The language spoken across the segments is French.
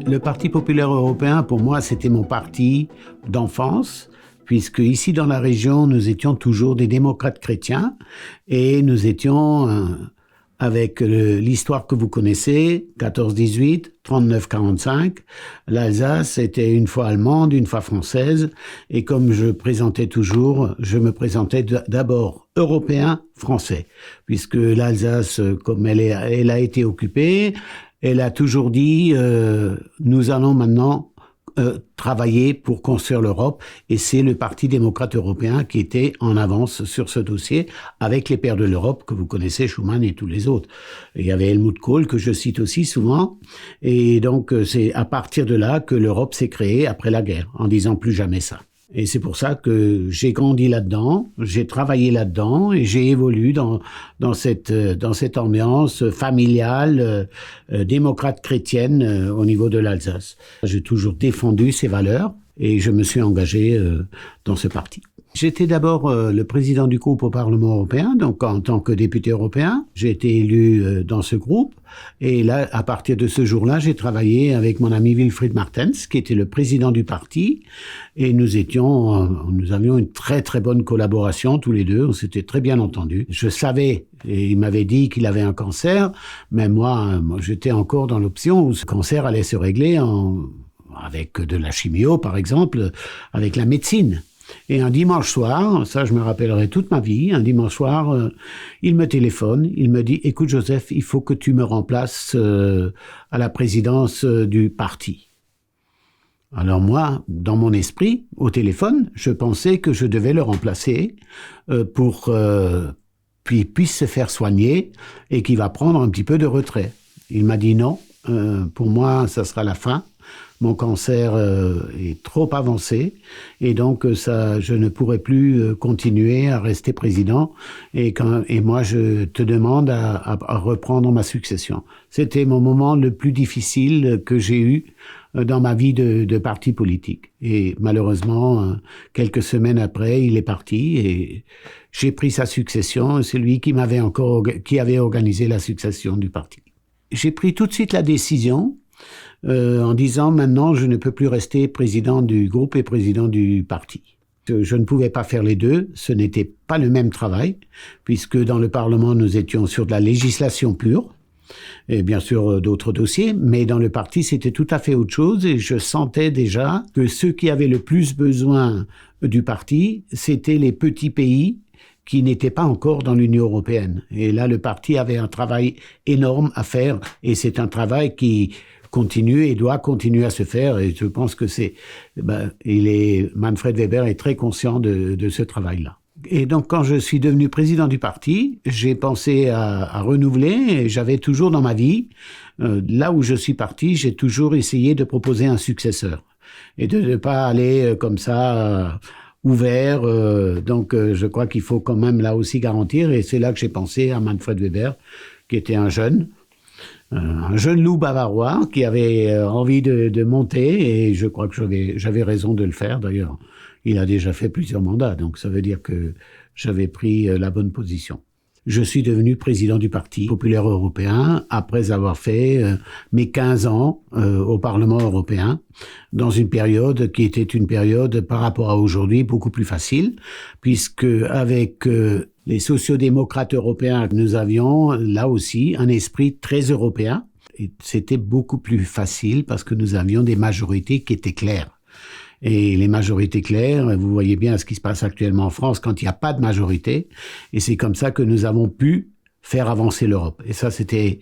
Le Parti populaire européen, pour moi, c'était mon parti d'enfance, puisque ici dans la région, nous étions toujours des démocrates chrétiens et nous étions avec l'histoire que vous connaissez, 14-18, 39-45. L'Alsace était une fois allemande, une fois française, et comme je présentais toujours, je me présentais d'abord européen, français, puisque l'Alsace, comme elle a été occupée, elle a toujours dit nous allons maintenant travailler pour construire l'Europe, et c'est le Parti démocrate européen qui était en avance sur ce dossier avec les pères de l'Europe que vous connaissez, Schuman et tous les autres. Il y avait Helmut Kohl que je cite aussi souvent, et donc c'est à partir de là que l'Europe s'est créée après la guerre, en disant plus jamais ça. Et c'est pour ça que j'ai grandi là-dedans, j'ai travaillé là-dedans et j'ai évolué dans cette ambiance familiale, démocrate chrétienne au niveau de l'Alsace. J'ai toujours défendu ces valeurs et je me suis engagé dans ce parti. J'étais d'abord le président du groupe au Parlement européen, donc en tant que député européen. J'ai été élu dans ce groupe. Et là, à partir de ce jour-là, j'ai travaillé avec mon ami Wilfried Martens, qui était le président du parti. Et nous avions une très très bonne collaboration tous les deux. On s'était très bien entendus. Je savais, et il m'avait dit qu'il avait un cancer, mais moi j'étais encore dans l'option où ce cancer allait se régler avec de la chimio, par exemple, avec la médecine. Et un dimanche soir, ça je me rappellerai toute ma vie, un dimanche soir, il me téléphone, il me dit « Écoute Joseph, il faut que tu me remplaces à la présidence du parti ». Alors moi, dans mon esprit, au téléphone, je pensais que je devais le remplacer pour qu'il puisse se faire soigner et qu'il va prendre un petit peu de retrait. Il m'a dit non, pour moi ça sera la fin. Mon cancer est trop avancé et donc je ne pourrai plus continuer à rester président et moi je te demande à reprendre ma succession. C'était mon moment le plus difficile que j'ai eu dans ma vie de parti politique. Et malheureusement, quelques semaines après, il est parti et j'ai pris sa succession. C'est lui qui avait organisé la succession du parti. J'ai pris tout de suite la décision en disant maintenant je ne peux plus rester président du groupe et président du parti. Je ne pouvais pas faire les deux, ce n'était pas le même travail, puisque dans le Parlement nous étions sur de la législation pure, et bien sûr d'autres dossiers, mais dans le parti c'était tout à fait autre chose et je sentais déjà que ceux qui avaient le plus besoin du parti, c'était les petits pays qui n'étaient pas encore dans l'Union européenne. Et là le parti avait un travail énorme à faire et c'est un travail qui continue et doit continuer à se faire et je pense que Manfred Weber est très conscient de ce travail-là. Et donc quand je suis devenu président du parti, j'ai pensé à renouveler et j'avais toujours dans ma vie, là où je suis parti, j'ai toujours essayé de proposer un successeur et de ne pas aller comme ça ouvert. Donc je crois qu'il faut quand même là aussi garantir et c'est là que j'ai pensé à Manfred Weber qui était un jeune loup bavarois qui avait envie de monter et je crois que j'avais raison de le faire d'ailleurs. Il a déjà fait plusieurs mandats, donc ça veut dire que j'avais pris la bonne position. Je suis devenu président du Parti populaire européen après avoir fait mes 15 ans au Parlement européen, dans une période qui était une période par rapport à aujourd'hui beaucoup plus facile, puisque avec les sociodémocrates européens, nous avions là aussi un esprit très européen. Et c'était beaucoup plus facile parce que nous avions des majorités qui étaient claires. Et les majorités claires, vous voyez bien ce qui se passe actuellement en France quand il n'y a pas de majorité. Et c'est comme ça que nous avons pu faire avancer l'Europe. Et ça, c'était,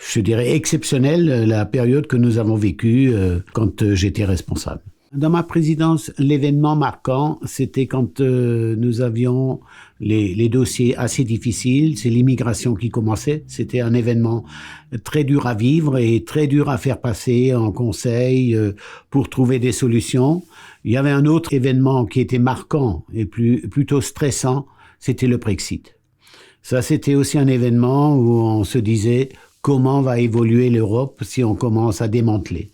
je dirais, exceptionnel, la période que nous avons vécue quand j'étais responsable. Dans ma présidence, l'événement marquant, c'était quand nous avions les dossiers assez difficiles, c'est l'immigration qui commençait. C'était un événement très dur à vivre et très dur à faire passer en conseil pour trouver des solutions. Il y avait un autre événement qui était marquant et plutôt stressant, c'était le Brexit. Ça, c'était aussi un événement où on se disait comment va évoluer l'Europe si on commence à démanteler.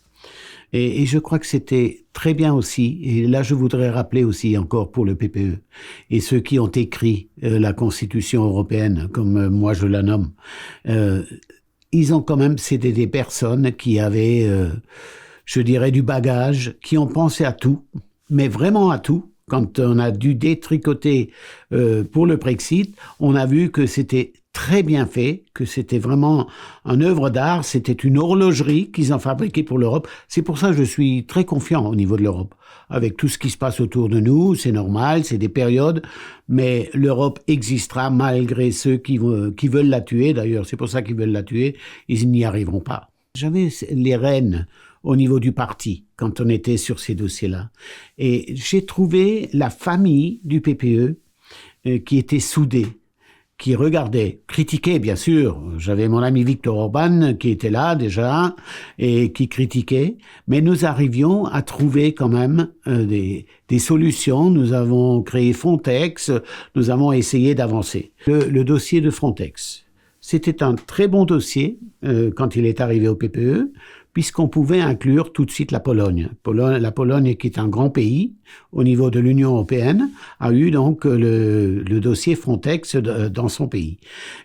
Et je crois que c'était très bien aussi, et là je voudrais rappeler aussi encore pour le PPE, et ceux qui ont écrit la Constitution européenne, comme moi je la nomme, ils ont quand même, c'était des personnes qui avaient, je dirais, du bagage, qui ont pensé à tout, mais vraiment à tout. Quand on a dû détricoter pour le Brexit, on a vu que c'était très bien fait, que c'était vraiment une œuvre d'art, c'était une horlogerie qu'ils ont fabriquée pour l'Europe. C'est pour ça que je suis très confiant au niveau de l'Europe. Avec tout ce qui se passe autour de nous, c'est normal, c'est des périodes, mais l'Europe existera malgré ceux qui veulent la tuer. D'ailleurs, c'est pour ça qu'ils veulent la tuer, ils n'y arriveront pas. J'avais les rênes au niveau du parti, quand on était sur ces dossiers-là. Et j'ai trouvé la famille du PPE qui était soudée, qui regardait, critiquait bien sûr. J'avais mon ami Viktor Orban qui était là déjà et qui critiquait, mais nous arrivions à trouver quand même des solutions. Nous avons créé Frontex, nous avons essayé d'avancer. Le dossier de Frontex, c'était un très bon dossier quand il est arrivé au PPE, puisqu'on pouvait inclure tout de suite la Pologne. La Pologne, qui est un grand pays au niveau de l'Union européenne, a eu donc le dossier Frontex dans son pays.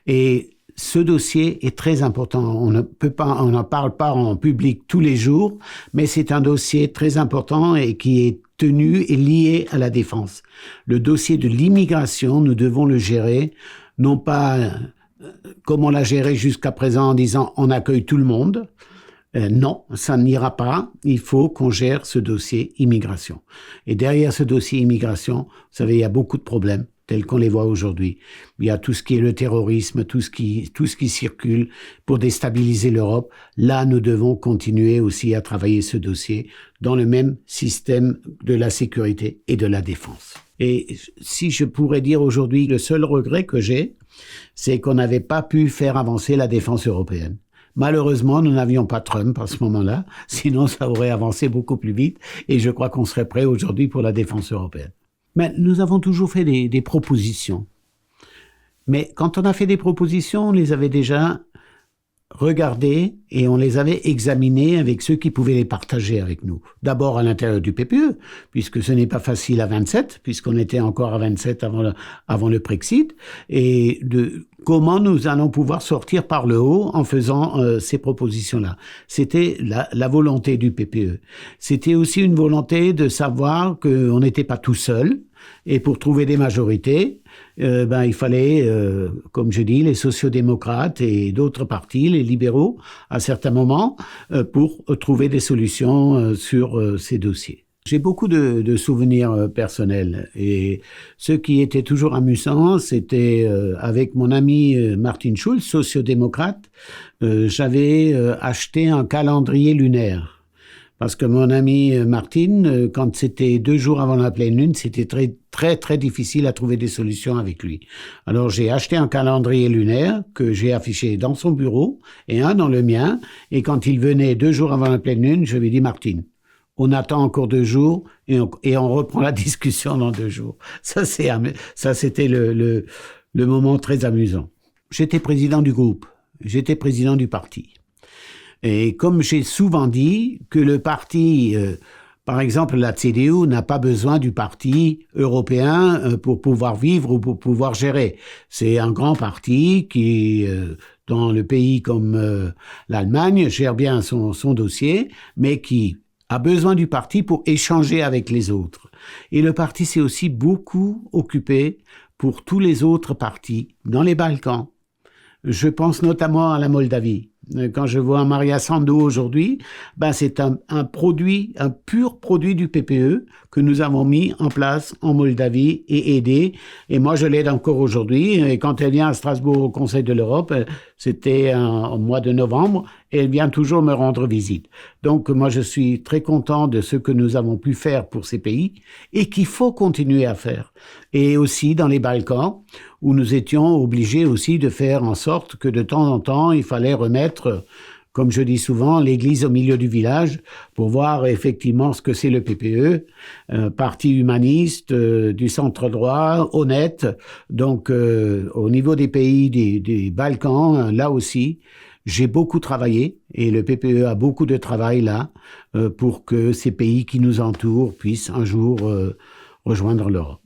Et ce dossier est très important. On n'en parle pas en public tous les jours, mais c'est un dossier très important et qui est tenu et lié à la défense. Le dossier de l'immigration, nous devons le gérer, non pas comme on l'a géré jusqu'à présent en disant on accueille tout le monde. Non, ça n'ira pas. Il faut qu'on gère ce dossier immigration. Et derrière ce dossier immigration, vous savez, il y a beaucoup de problèmes tels qu'on les voit aujourd'hui. Il y a tout ce qui est le terrorisme, tout ce qui circule pour déstabiliser l'Europe. Là, nous devons continuer aussi à travailler ce dossier dans le même système de la sécurité et de la défense. Et si je pourrais dire aujourd'hui, le seul regret que j'ai, c'est qu'on n'avait pas pu faire avancer la défense européenne. Malheureusement, nous n'avions pas Trump à ce moment-là, sinon ça aurait avancé beaucoup plus vite et je crois qu'on serait prêt aujourd'hui pour la défense européenne. Mais nous avons toujours fait des propositions. Mais quand on a fait des propositions, on les avait déjà regardées et on les avait examinées avec ceux qui pouvaient les partager avec nous. D'abord à l'intérieur du PPE, puisque ce n'est pas facile à 27, puisqu'on était encore à 27 avant le Brexit, et de comment nous allons pouvoir sortir par le haut en faisant ces propositions-là. C'était la volonté du PPE. C'était aussi une volonté de savoir qu'on n'était pas tout seul, et pour trouver des majorités, il fallait, comme je dis, les sociodémocrates et d'autres partis, les libéraux, à certains moments, pour trouver des solutions sur ces dossiers. J'ai beaucoup de souvenirs personnels et ce qui était toujours amusant, c'était avec mon ami Martin Schulz, sociodémocrate, j'avais acheté un calendrier lunaire. Parce que mon ami Martin, quand c'était 2 jours avant la pleine lune, c'était très difficile à trouver des solutions avec lui. Alors j'ai acheté un calendrier lunaire que j'ai affiché dans son bureau et un dans le mien. Et quand il venait 2 jours avant la pleine lune, je lui ai dit Martin, on attend encore 2 jours et on reprend la discussion dans 2 jours. Ça c'était le moment très amusant. J'étais président du groupe, j'étais président du parti. Et comme j'ai souvent dit que le parti, par exemple la CDU, n'a pas besoin du parti européen pour pouvoir vivre ou pour pouvoir gérer. C'est un grand parti qui, dans le pays comme l'Allemagne, gère bien son dossier, mais qui a besoin du parti pour échanger avec les autres. Et le parti s'est aussi beaucoup occupé pour tous les autres partis dans les Balkans. Je pense notamment à la Moldavie. Quand je vois Maria Sandu aujourd'hui, c'est un pur produit du PPE que nous avons mis en place en Moldavie et aidé. Et moi, je l'aide encore aujourd'hui. Et quand elle vient à Strasbourg au Conseil de l'Europe, c'était au mois de novembre, et elle vient toujours me rendre visite. Donc, moi, je suis très content de ce que nous avons pu faire pour ces pays et qu'il faut continuer à faire. Et aussi dans les Balkans, où nous étions obligés aussi de faire en sorte que de temps en temps, il fallait remettre, comme je dis souvent, l'église au milieu du village pour voir effectivement ce que c'est le PPE, parti humaniste, du centre-droit, honnête. Donc, au niveau des pays des Balkans, là aussi, j'ai beaucoup travaillé et le PPE a beaucoup de travail là pour que ces pays qui nous entourent puissent un jour rejoindre l'Europe.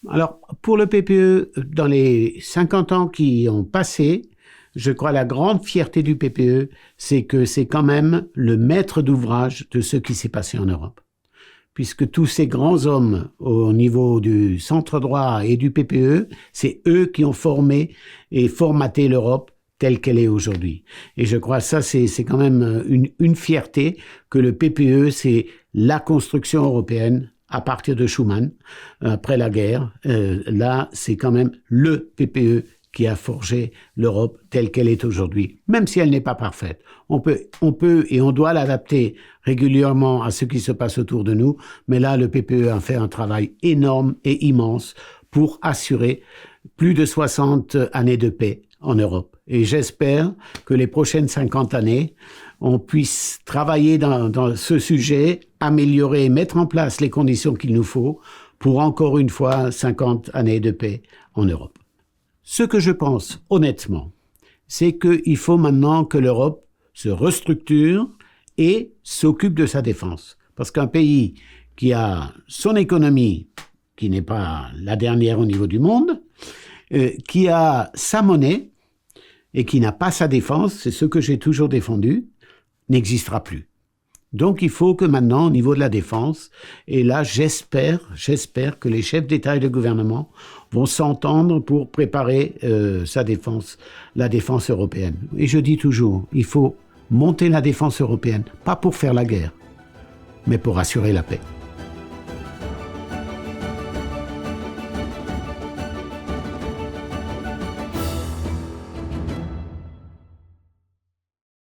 Alors, pour le PPE, dans les 50 ans qui ont passé, je crois la grande fierté du PPE, c'est que c'est quand même le maître d'ouvrage de ce qui s'est passé en Europe. Puisque tous ces grands hommes au niveau du centre droit et du PPE, c'est eux qui ont formé et formaté l'Europe telle qu'elle est aujourd'hui. Et je crois ça, c'est quand même une fierté que le PPE, c'est la construction européenne à partir de Schuman, après la guerre. Là, c'est quand même le PPE qui a forgé l'Europe telle qu'elle est aujourd'hui, même si elle n'est pas parfaite. On peut et on doit l'adapter régulièrement à ce qui se passe autour de nous, mais là, le PPE a fait un travail énorme et immense pour assurer plus de 60 années de paix en Europe. Et j'espère que les prochaines 50 années, on puisse travailler dans ce sujet, améliorer, mettre en place les conditions qu'il nous faut pour encore une fois 50 années de paix en Europe. Ce que je pense, honnêtement, c'est qu'il faut maintenant que l'Europe se restructure et s'occupe de sa défense. Parce qu'un pays qui a son économie, qui n'est pas la dernière au niveau du monde, qui a sa monnaie et qui n'a pas sa défense, c'est ce que j'ai toujours défendu, n'existera plus. Donc il faut que maintenant, au niveau de la défense, et là j'espère que les chefs d'État et de gouvernement vont s'entendre pour préparer sa défense, la défense européenne. Et je dis toujours, il faut monter la défense européenne, pas pour faire la guerre, mais pour assurer la paix.